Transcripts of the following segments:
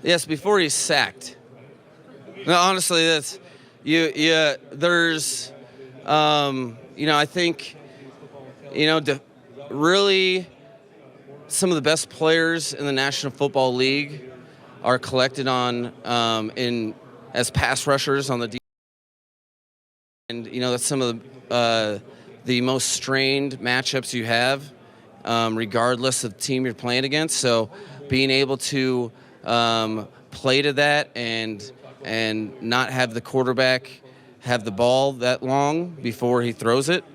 Yes, before he's sacked. No, honestly, that's you. Yeah, there's, I think, really some of the best players in the National Football League are collected on in as pass rushers on the defense. And that's some of the most strained matchups you have, regardless of the team you're playing against. So being able to play to that and not have the quarterback have the ball that long before he throws it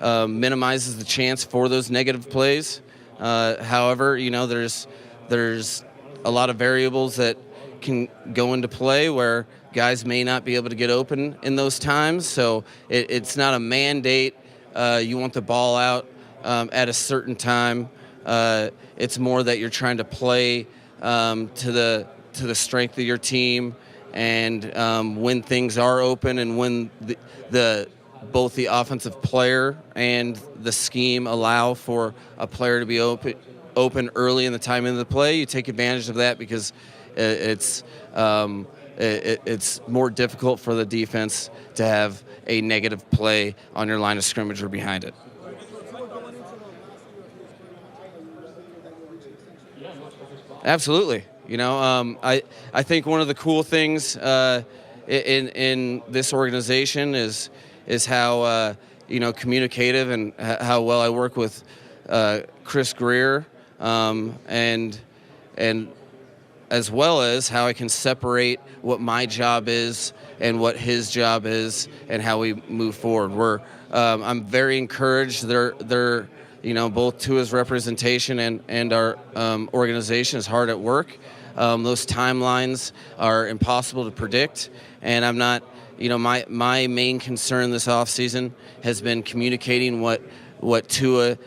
minimizes the chance for those negative plays. However, there's a lot of variables that can go into play where guys may not be able to get open in those times. So it's not a mandate. You want the ball out at a certain time. It's more that you're trying to play to the strength of your team, and when things are open and when both the offensive player and the scheme allow for a player to be open early in the timing of the play, you take advantage of that because it's more difficult for the defense to have a negative play on your line of scrimmage or behind it. Absolutely. I think one of the cool things in this organization is how communicative and how well I work with Chris Greer, and as well as how I can separate what my job is and what his job is and how we move forward. I'm very encouraged. They're both Tua's representation and our organization is hard at work. Those timelines are impossible to predict, and I'm not. My main concern this offseason has been communicating what Tua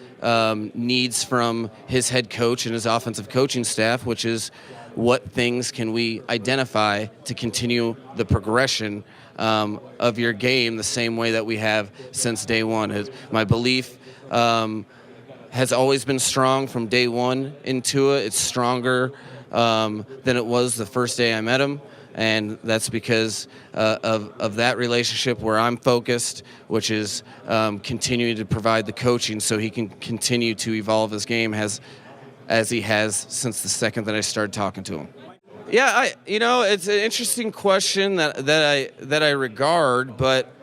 needs from his head coach and his offensive coaching staff, which is what things can we identify to continue the progression of your game the same way that we have since day one. My belief has always been strong from day one in Tua. It's stronger than it was the first day I met him. And that's because of that relationship where I'm focused, which is continuing to provide the coaching so he can continue to evolve his game as he has since the second that I started talking to him. Yeah, it's an interesting question that I regard, but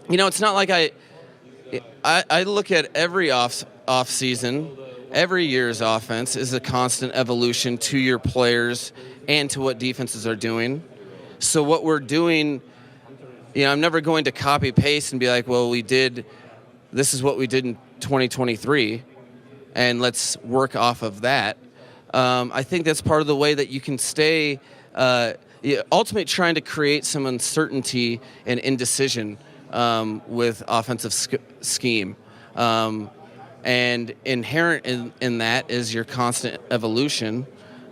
it's not like I look at every off season, every year's offense is a constant evolution to your players and to what defenses are doing. So what we're doing, I'm never going to copy paste and be like, well, this is what we did in 2023, and let's work off of that. I think that's part of the way that you can stay, ultimately trying to create some uncertainty and indecision with offensive scheme. And inherent in that is your constant evolution.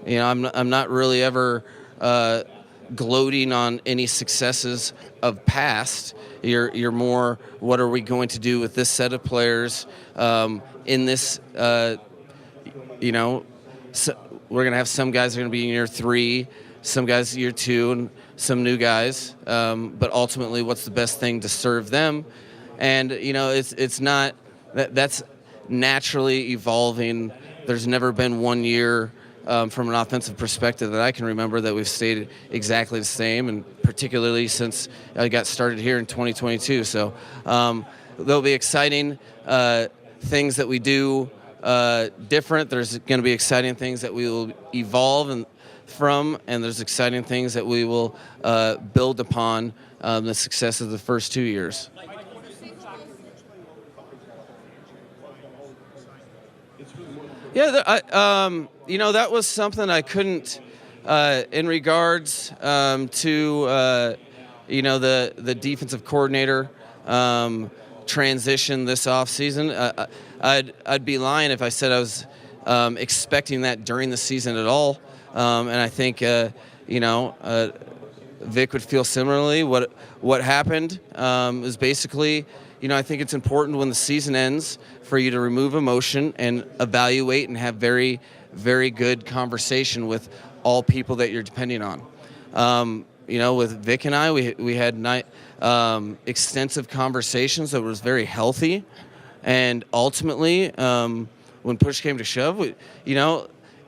I'm not really ever gloating on any successes of past. You're more, what are we going to do with this set of players in this? So we're going to have some guys are going to be in year 3, some guys year 2, and some new guys. But ultimately, what's the best thing to serve them? And it's not that's naturally evolving. There's never been one year from an offensive perspective that I can remember that we've stayed exactly the same, and particularly since I got started here in 2022. So there'll be exciting things that we do different. There's going to be exciting things that we will evolve from, and there's exciting things that we will build upon the success of the first 2 years. Yeah, that was something I couldn't, in regards to, the defensive coordinator transition this offseason. I'd be lying if I said I was expecting that during the season at all. And I think, Vic would feel similarly. What happened is basically, I think it's important when the season ends for you to remove emotion and evaluate and have very, very good conversation with all people that you're depending on. With Vic and I, we had extensive conversations that was very healthy, and ultimately, when push came to shove,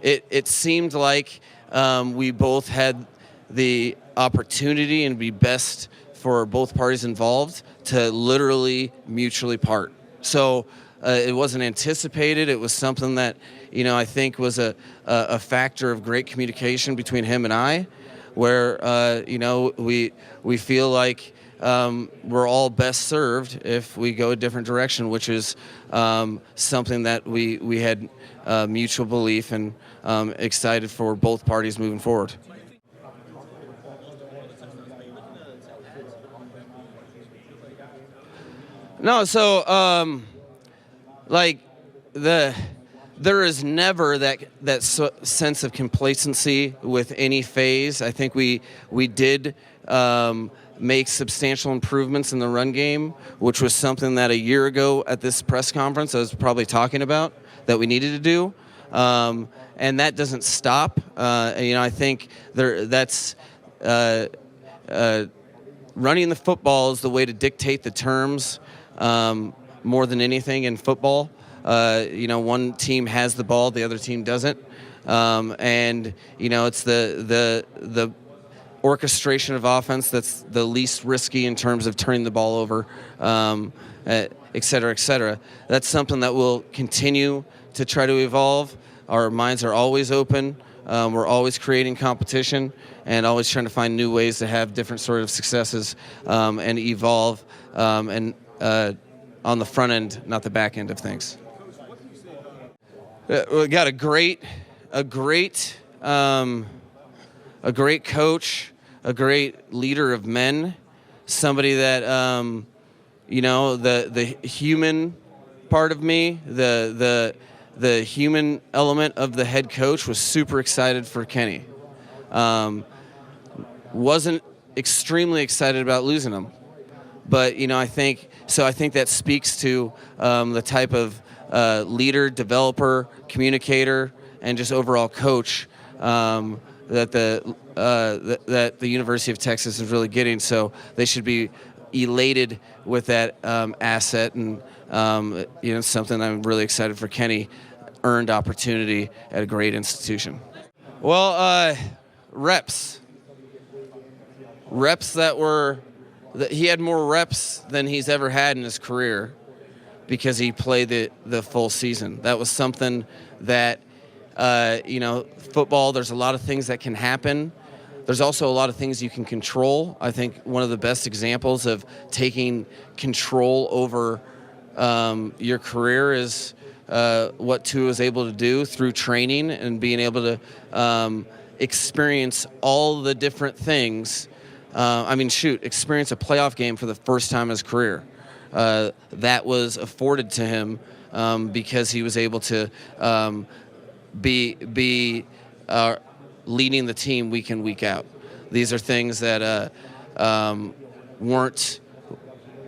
it seemed like we both had the opportunity and be best for both parties involved to literally mutually part. So it wasn't anticipated. It was something that, I think was a factor of great communication between him and I, where, we feel like we're all best served if we go a different direction, which is something that we had mutual belief and excited for both parties moving forward. No, so there is never that sense of complacency with any phase. I think we did make substantial improvements in the run game, which was something that a year ago at this press conference I was probably talking about that we needed to do, and that doesn't stop. I think that's running the football is the way to dictate the terms. More than anything in football, one team has the ball, the other team doesn't, and it's the orchestration of offense that's the least risky in terms of turning the ball over, et cetera, et cetera. That's something that will continue to try to evolve. Our minds are always open. We're always creating competition and always trying to find new ways to have different sort of successes and evolve on the front end, not the back end of things. We got a great coach, a great leader of men, somebody that the human part of me, the human element of the head coach was super excited for Kenny. Wasn't extremely excited about losing him. But, I think that speaks to the type of leader, developer, communicator, and just overall coach that the University of Texas is really getting. So they should be elated with that asset, and something I'm really excited for Kenny. Earned opportunity at a great institution. Well, reps that he had more reps than he's ever had in his career because he played the full season. That was something that, football, there's a lot of things that can happen. There's also a lot of things you can control. I think one of the best examples of taking control over your career is what Tua was able to do through training and being able to experience all the different things. Experience a playoff game for the first time in his career. That was afforded to him because he was able to be leading the team week in, week out. These are things that weren't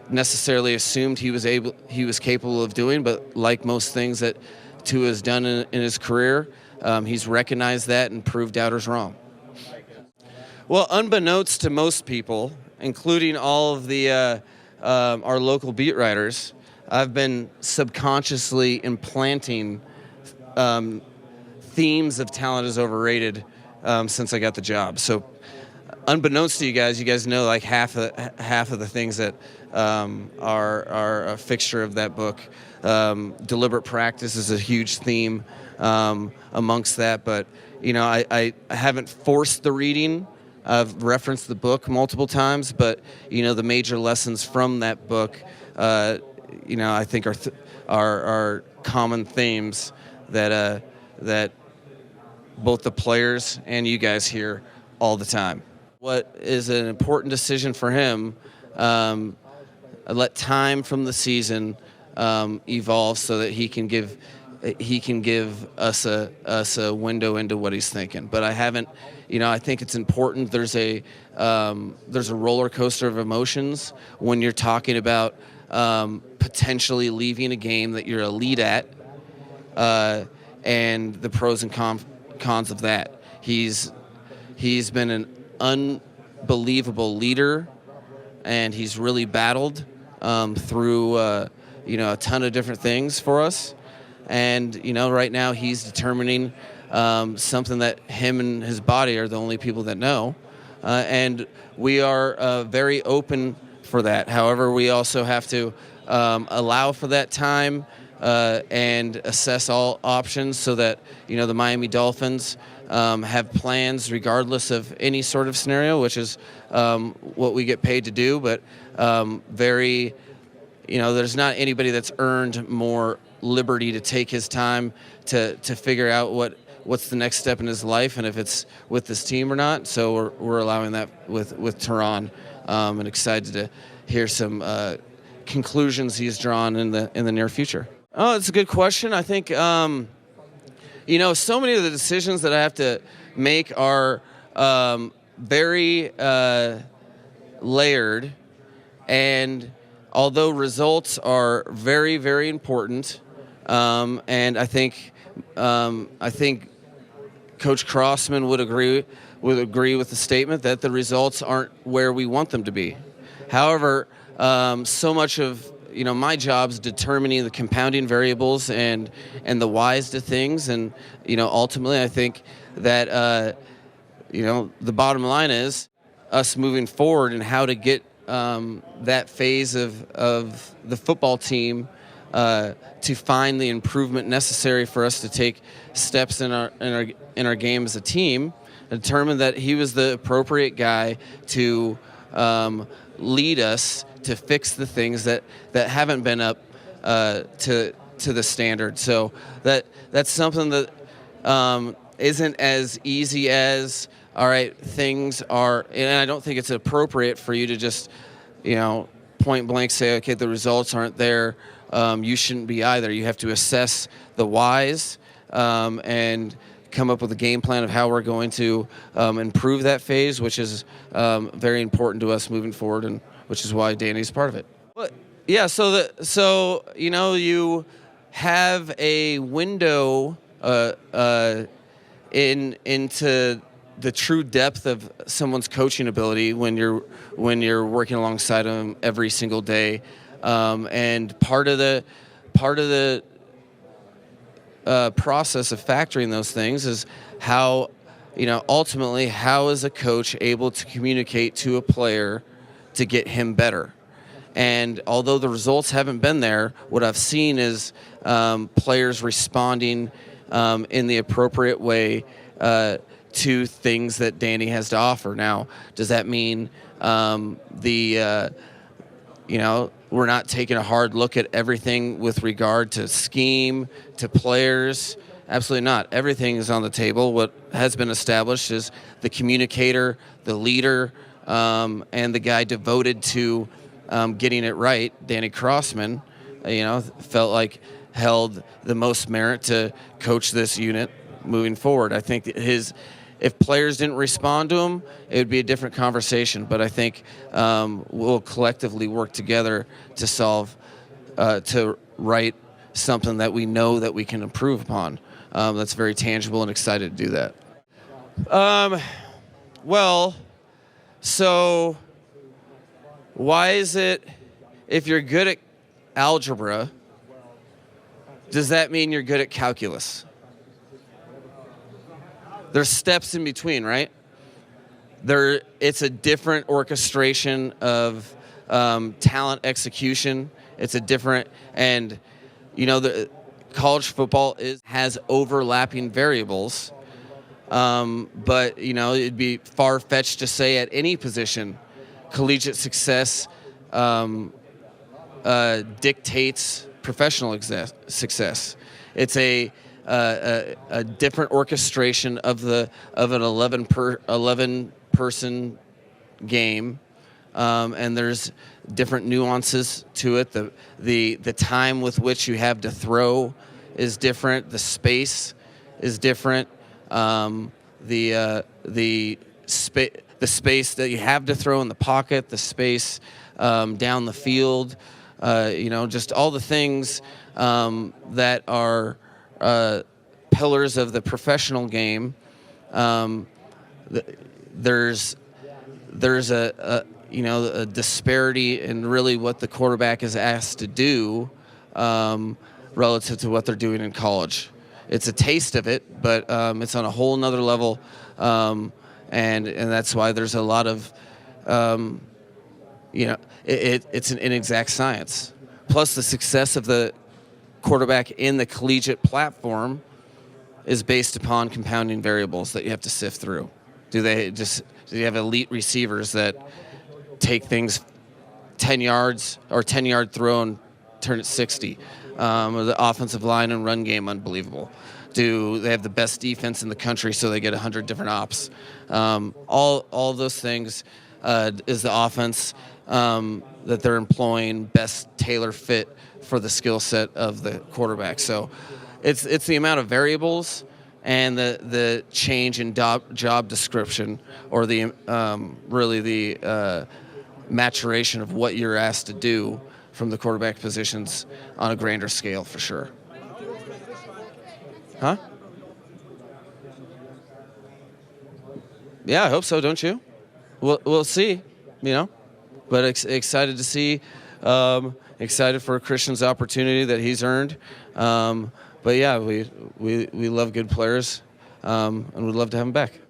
necessarily assumed he was capable of doing, but like most things that Tua has done in his career, he's recognized that and proved doubters wrong. Well, unbeknownst to most people, including all of the our local beat writers, I've been subconsciously implanting themes of talent is overrated since I got the job. So, unbeknownst to you guys know like half of the things that are a fixture of that book. Deliberate practice is a huge theme amongst that, but I haven't forced the reading. I've referenced the book multiple times, but the major lessons from that book, I think are common themes that both the players and you guys hear all the time. What is an important decision for him? Let time from the season evolve so that he can give us a window into what he's thinking. But I haven't. I think it's important. There's a roller coaster of emotions when you're talking about potentially leaving a game that you're elite at, and the pros and cons of that. He's He's been an unbelievable leader, and he's really battled through a ton of different things for us. And right now he's determining something that him and his body are the only people that know, and we are very open for that. However, we also have to allow for that time and assess all options so that the Miami Dolphins have plans regardless of any sort of scenario, which is what we get paid to do. But there's not anybody that's earned more liberty to take his time to figure out what's the next step in his life and if it's with this team or not. So we're allowing that with Tehran, and excited to hear some conclusions he's drawn in the near future. Oh, it's a good question. I think so many of the decisions that I have to make are very layered, and although results are very, very important, and I think Coach Crossman would agree with the statement that the results aren't where we want them to be. However, so much of my job is determining the compounding variables and the whys to things, and ultimately I think that the bottom line is us moving forward and how to get that phase of the football team to find the improvement necessary for us to take steps in our game as a team. Determined that he was the appropriate guy to lead us to fix the things that haven't been up to the standard. So that's something that isn't as easy as, all right, things are, and I don't think it's appropriate for you to just, point blank say, okay, the results aren't there. You shouldn't be either. You have to assess the whys and come up with a game plan of how we're going to improve that phase, which is very important to us moving forward, and which is why Danny's part of it. But yeah, so you have a window into the true depth of someone's coaching ability when you're working alongside them every single day, and part of the process of factoring those things is how ultimately how is a coach able to communicate to a player to get him better. And although the results haven't been there, what I've seen is players responding in the appropriate way to things that Danny has to offer. Now, does that mean we're not taking a hard look at everything with regard to scheme, to players? Absolutely not. Everything is on the table. What has been established is the communicator, the leader, and the guy devoted to getting it right, Danny Crossman, felt like held the most merit to coach this unit moving forward. I think that if players didn't respond to him, it would be a different conversation. But I think we'll collectively work together to to right something that we know that we can improve upon. That's very tangible, and excited to do that. So why is it, if you're good at algebra, does that mean you're good at calculus? There's steps in between, right? It's a different orchestration of talent execution. It's a different, and the college football has overlapping variables. But it'd be far-fetched to say at any position, collegiate success dictates professional success. It's a different orchestration of an 11 person game, and there's different nuances to it. The time with which you have to throw is different. The space is different. The space that you have to throw in the pocket, the space down the field, just all the things that are pillars of the professional game there's a disparity in really what the quarterback is asked to do relative to what they're doing in college. It's a taste of it, but it's on a whole nother level, and that's why there's a lot of it's an inexact science. Plus, the success of the quarterback in the collegiate platform is based upon compounding variables that you have to sift through. Do you have elite receivers that take things 10 yards or 10-yard throw and turn it 60? The offensive line and run game, unbelievable. Do they have the best defense in the country, so they get 100 different ops? All those things is the offense that they're employing best tailor fit for the skill set of the quarterback. So it's the amount of variables and the change in job description, or the really the maturation of what you're asked to do from the quarterback positions on a grander scale, for sure. Huh? Yeah, I hope so. Don't you? We'll see. But excited to see. Excited for Christian's opportunity that he's earned. But yeah, we love good players, and we'd love to have him back.